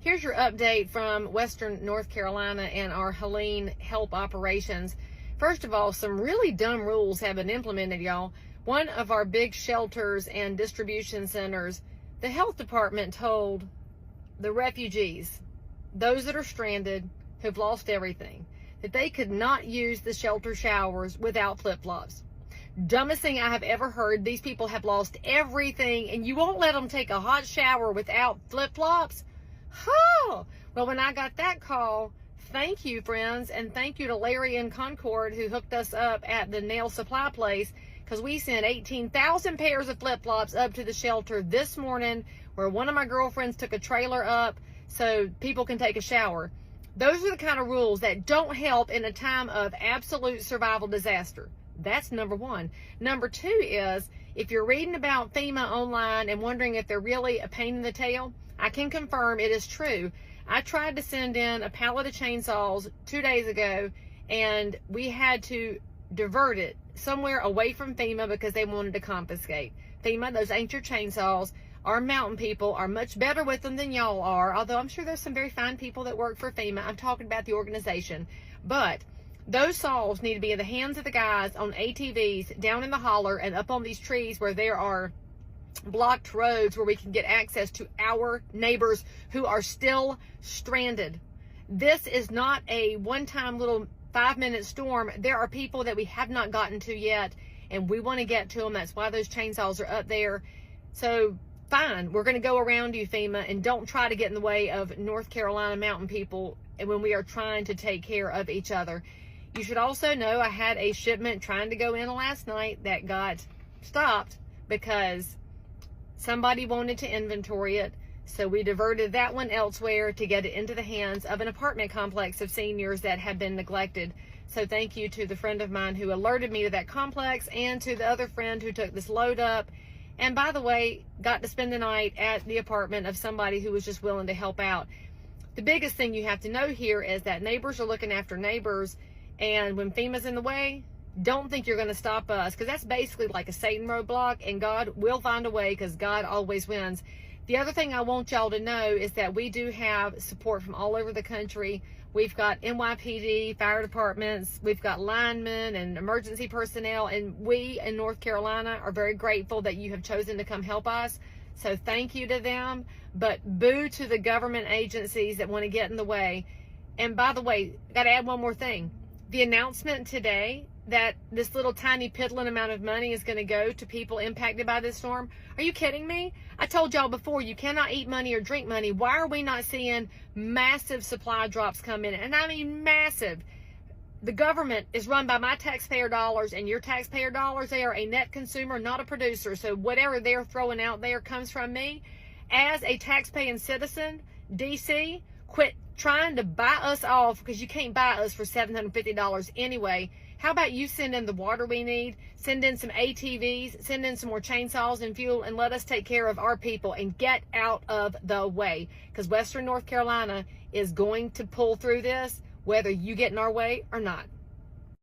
Here's your update from Western North Carolina and our Helene help operations. First of all, some really dumb rules have been implemented, y'all. One of our big shelters and distribution centers, the health department told the refugees, those that are stranded, who've lost everything, that they could not use the shelter showers without flip-flops. Dumbest thing I have ever heard. These people have lost everything, and you won't let them take a hot shower without flip-flops? Oh, well, when I got that call, thank you, friends, and thank you to Larry in Concord who hooked us up at the nail supply place, because we sent 18,000 pairs of flip-flops up to the shelter this morning, where one of my girlfriends took a trailer up so people can take a shower. Those are the kind of rules that don't help in a time of absolute survival disaster. That's number one. Number two is, if you're reading about FEMA online and wondering if they're really a pain in the tail, I can confirm it is true. I tried to send in a pallet of chainsaws 2 days ago, and we had to divert it somewhere away from FEMA because they wanted to confiscate. FEMA, those ain't your chainsaws. Our mountain people are much better with them than y'all are, although I'm sure there's some very fine people that work for FEMA. I'm talking about the organization. But those saws need to be in the hands of the guys on ATVs down in the holler and up on these trees where there are blocked roads where we can get access to our neighbors who are still stranded. This is not a one-time little 5-minute storm. There are people that we have not gotten to yet, and we want to get to them. That's why those chainsaws are up there. So fine, we're going to go around you, FEMA, and don't try to get in the way of North Carolina mountain people when we are trying to take care of each other. You should also know I had a shipment trying to go in last night that got stopped because somebody wanted to inventory it. So we diverted that one elsewhere to get it into the hands of an apartment complex of seniors that had been neglected. So thank you to the friend of mine who alerted me to that complex, and to the other friend who took this load up. And by the way, got to spend the night at the apartment of somebody who was just willing to help out. The biggest thing you have to know here is that neighbors are looking after neighbors, and when FEMA's in the way, don't think you're going to stop us, because that's basically like a Satan roadblock, and God will find a way because God always wins. The other thing I want y'all to know is that we do have support from all over the country. We've got NYPD, fire departments, we've got linemen and emergency personnel, and we in North Carolina are very grateful that you have chosen to come help us. So thank you to them, but boo to the government agencies that want to get in the way. And by the way, got to add one more thing. The announcement today that this little tiny piddling amount of money is going to go to people impacted by this storm. Are you kidding me? I told y'all before, you cannot eat money or drink money. Why are we not seeing massive supply drops come in? And I mean massive. The government is run by my taxpayer dollars and your taxpayer dollars. They are a net consumer, not a producer. So whatever they're throwing out there comes from me. As a taxpaying citizen, DC, quit trying to buy us off, because you can't buy us for $750 anyway. How about you send in the water we need, send in some ATVs, send in some more chainsaws and fuel, and let us take care of our people and get out of the way, because Western North Carolina is going to pull through this, whether you get in our way or not.